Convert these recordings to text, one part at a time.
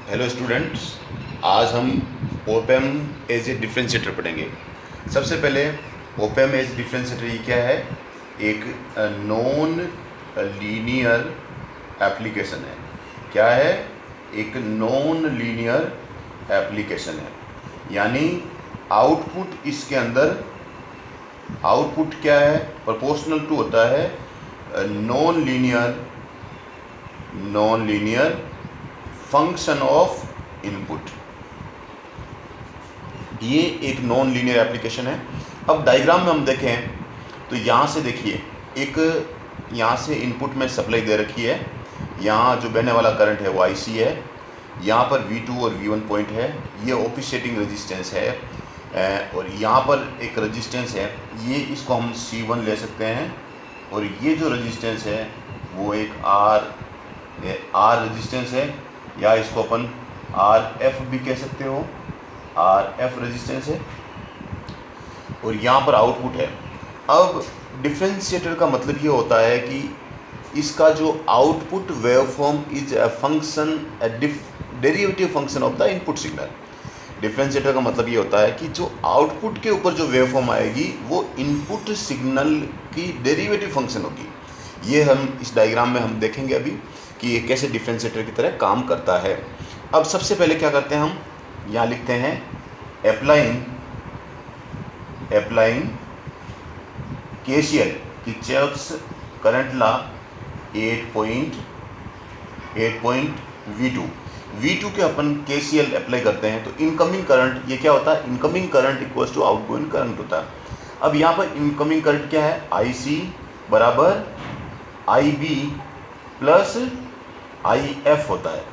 Hello students, आज हम ओपम as a differentiator पढ़ेंगे। सबसे पहले ओपम एज डिफरेंशिएटर ये क्या है? एक नॉन लीनियर एप्लीकेशन है। क्या है? एक नॉन लीनियर एप्लीकेशन है, यानी आउटपुट इसके अंदर आउटपुट क्या है? प्रोपोर्शनल टू होता है non linear function of input. ये एक नॉन लीनियर एप्लीकेशन है। अब डायग्राम में हम देखें तो यहाँ से देखिए, एक यहाँ से इनपुट में सप्लाई दे रखी है। यहाँ जो बहने वाला करंट है वो IC है। यहाँ पर V2 और V1 पॉइंट है। ये ऑफसेटिंग रेजिस्टेंस है। और यहाँ पर एक रेजिस्टेंस है, ये इसको हम C1 ले सकते हैं। और ये जो रेजिस्टेंस है वो एक R रेजिस्टेंस है, या इसको अपन RF भी कह सकते हो। RF रेजिस्टेंस है और यहाँ पर आउटपुट है। अब डिफरेंशिएटर का मतलब ये होता है कि इसका जो output waveform is a function, derivative function of the input signal. Differentiator का मतलब ये होता है कि जो आउटपुट के ऊपर जो वेवफॉर्म आएगी वो इनपुट सिग्नल की डेरिवेटिव फंक्शन होगी। ये हम इस डायग्राम में हम देखेंगे अभी कि ये कैसे डिफरेंशिएटर की तरह काम करता है। अब सबसे पहले क्या करते हैं, हम यहाँ लिखते हैं applying KCL Kirchhoff's current law 8.V2 के अपन केसीएल अप्लाई करते हैं तो इनकमिंग करंट, ये क्या होता है? Incoming current equals to outgoing current होता है। अब यहाँ पर इनकमिंग करंट क्या है? IC बराबर IB प्लस IF होता है।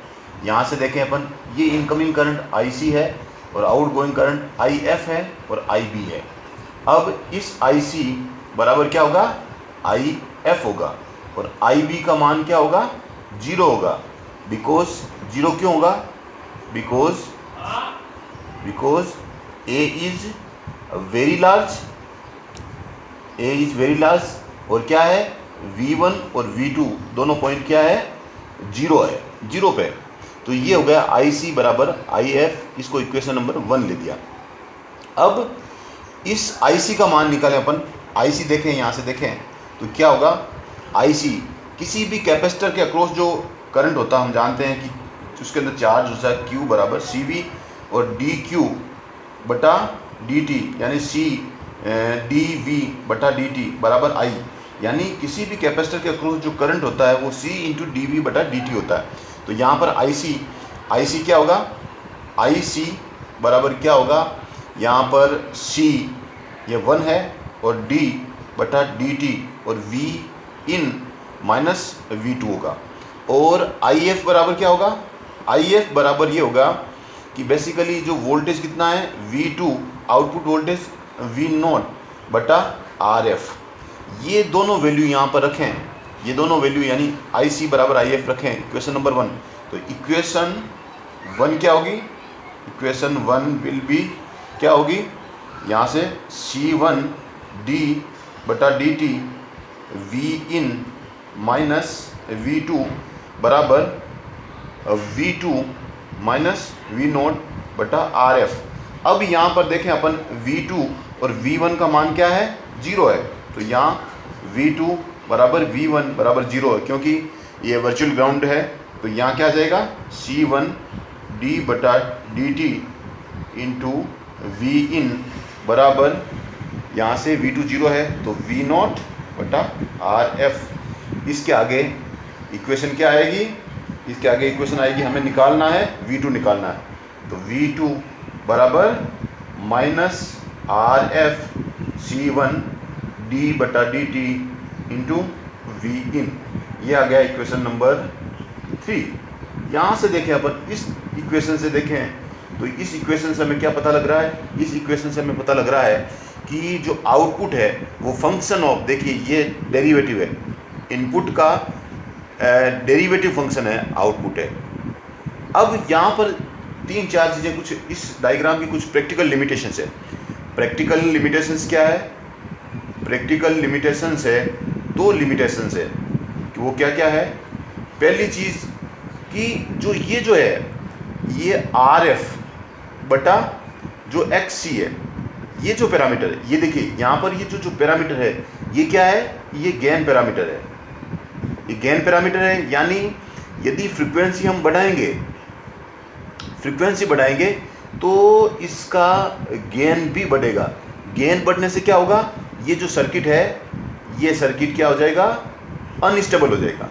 यहाँ से देखें अपन, ये इनकमिंग करंट IC है और आउटगोइंग करंट IF है और IB है। अब इस IC बराबर क्या होगा? IF होगा और IB का मान क्या होगा? 0 होगा। बिकॉज 0 क्यों होगा? Because A is very large और क्या है? V1 और V2 दोनों पॉइंट क्या है? 0 है, 0 पे। तो ये हो गया IC बराबर IF, इसको इक्वेशन नंबर 1 ले दिया। अब इस IC का मान निकालें अपन। IC देखें, यहाँ से देखें तो क्या होगा? IC किसी भी कैपेसिटर के अक्रॉस जो करंट होता है, हम जानते हैं कि उसके अंदर चार्ज होता है Q बराबर CV और dQ बटा dt, यानी C dV बटा dt बराबर I। यानी किसी भी कैपेसिटर के अक्रॉस जो करंट होता है वो C इंटू dV बटा dt होता है। तो यहाँ पर IC क्या होगा? IC बराबर क्या होगा? यहाँ पर C ये 1 है और D बटा dt और V इन माइनस V2 होगा। और IF बराबर क्या होगा? IF बराबर ये होगा कि बेसिकली जो वोल्टेज कितना है? V2 आउटपुट वोल्टेज V0 बटा RF। ये दोनों वैल्यू यहाँ पर रखें, ये दोनों वैल्यू यानी IC बराबर IF रखें इक्वेशन नंबर 1। तो इक्वेशन 1 क्या होगी? इक्वेशन 1 विल बी क्या होगी? यहाँ से C1 D बटा dt V इन माइनस V2 बराबर V2 माइनस V0 बटा RF। अब यहाँ पर देखें अपन, V2 और V1 का मान क्या है? 0 है। तो यहाँ V2 बराबर V1 बराबर 0 है, क्योंकि ये वर्चुअल ग्राउंड है। तो यहाँ क्या आ जाएगा? C1 D बटा dt इंटू V इन बराबर, यहाँ से V2 0 है तो V0 बटा RF। इसके आगे इक्वेशन क्या आएगी? इसके आगे इक्वेशन आएगी, हमें निकालना है V2 निकालना है। तो V2 बराबर माइनस RF C1 D बटा dt इंटू V इन। ये आ गया इक्वेशन नंबर 3। यहाँ से देखें अपन, इस इक्वेशन से देखें तो इस इक्वेशन से हमें क्या पता लग रहा है? इस इक्वेशन से हमें पता लग रहा है कि जो आउटपुट है वो फंक्शन ऑफ, देखिए ये डेरिवेटिव है, इनपुट का डेरिवेटिव फंक्शन है, आउटपुट है। अब यहाँ पर 3-4 चीज़ें, कुछ इस डायग्राम की कुछ प्रैक्टिकल लिमिटेशंस है। प्रैक्टिकल लिमिटेशंस क्या है? प्रैक्टिकल लिमिटेशंस है, 2 लिमिटेशंस है कि वो क्या क्या है? पहली चीज़ कि जो है ये RF बटा जो XC है, ये जो पैरामीटर है, ये देखिए यहाँ पर ये जो पैरामीटर है ये क्या है, ये गेन पैरामीटर है, ये गेन पैरामीटर है। यानी यदि फ्रीक्वेंसी हम बढ़ाएंगे, फ्रीक्वेंसी बढ़ाएंगे तो इसका गेन भी बढ़ेगा। गेन बढ़ने से क्या होगा, ये जो सर्किट है ये सर्किट क्या हो जाएगा, अनस्टेबल हो जाएगा।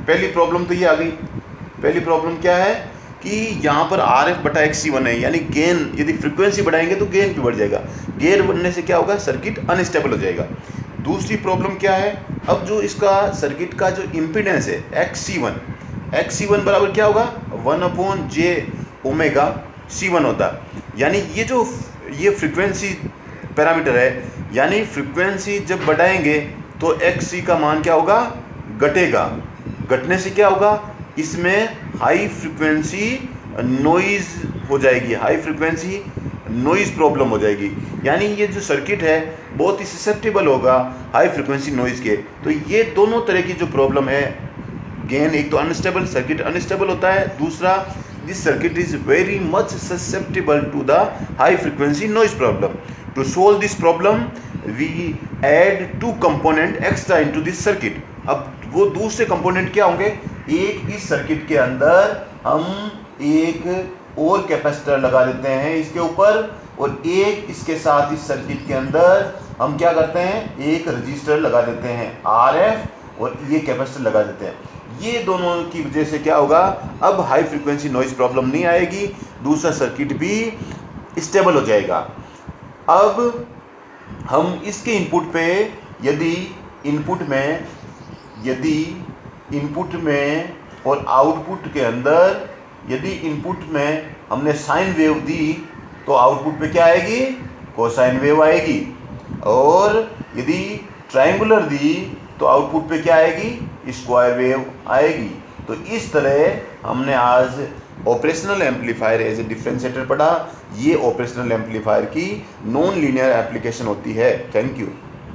पहली प्रॉब्लम तो ये आ गई। पहली प्रॉब्लम क्या है कि यहाँ पर RF बटा XC1 है, यानी गेन, यदि फ्रीक्वेंसी बढ़ाएंगे तो गेन भी बढ़ जाएगा। गेन बढ़ने से क्या होगा, सर्किट अनस्टेबल हो जाएगा। दूसरी प्रॉब्लम क्या है, अब जो इसका सर्किट का जो इम्पीडेंस है XC1 बराबर क्या होगा, 1/j⍵C1 होता है। यानी ये फ्रीक्वेंसी पैरामीटर है, यानी फ्रीक्वेंसी जब बढ़ाएंगे तो XC का मान क्या होगा, घटेगा। घटने से क्या होगा, इसमें हाई फ्रीक्वेंसी नॉइज़ हो जाएगी, हाई फ्रीक्वेंसी नॉइज़ प्रॉब्लम हो जाएगी। यानी ये जो सर्किट है बहुत ही ससेप्टेबल होगा हाई फ्रीक्वेंसी नॉइज़ के। तो ये दोनों तरह की जो प्रॉब्लम है, गेन, एक तो अनस्टेबल, सर्किट अनस्टेबल होता है, दूसरा this circuit is very much susceptible to the high frequency noise problem. To solve this problem we add 2 component extra into this circuit. अब वो दूसरे कंपोनेंट क्या होंगे, एक इस सर्किट के अंदर हम एक और कैपेसिटर लगा देते हैं इसके ऊपर, और एक इसके साथ इस सर्किट के अंदर हम क्या करते हैं, एक रजिस्टर लगा देते हैं RF, और ये कैपेसिटर लगा देते हैं। ये दोनों की वजह से क्या होगा, अब हाई फ्रीक्वेंसी नॉइज़ प्रॉब्लम नहीं आएगी, दूसरा सर्किट भी स्टेबल हो जाएगा। अब हम इसके इनपुट पे यदि इनपुट में और आउटपुट के अंदर यदि इनपुट में हमने साइन वेव दी तो आउटपुट पे क्या आएगी, कोसाइन वेव आएगी, और यदि ट्रायंगुलर दी तो आउटपुट पे क्या आएगी, स्क्वायर वेव आएगी। तो इस तरह हमने आज operational amplifier as a differentiator पढ़ा। ये ऑपरेशनल एम्पलीफायर की नॉन लीनियर एप्लीकेशन होती है। Thank you.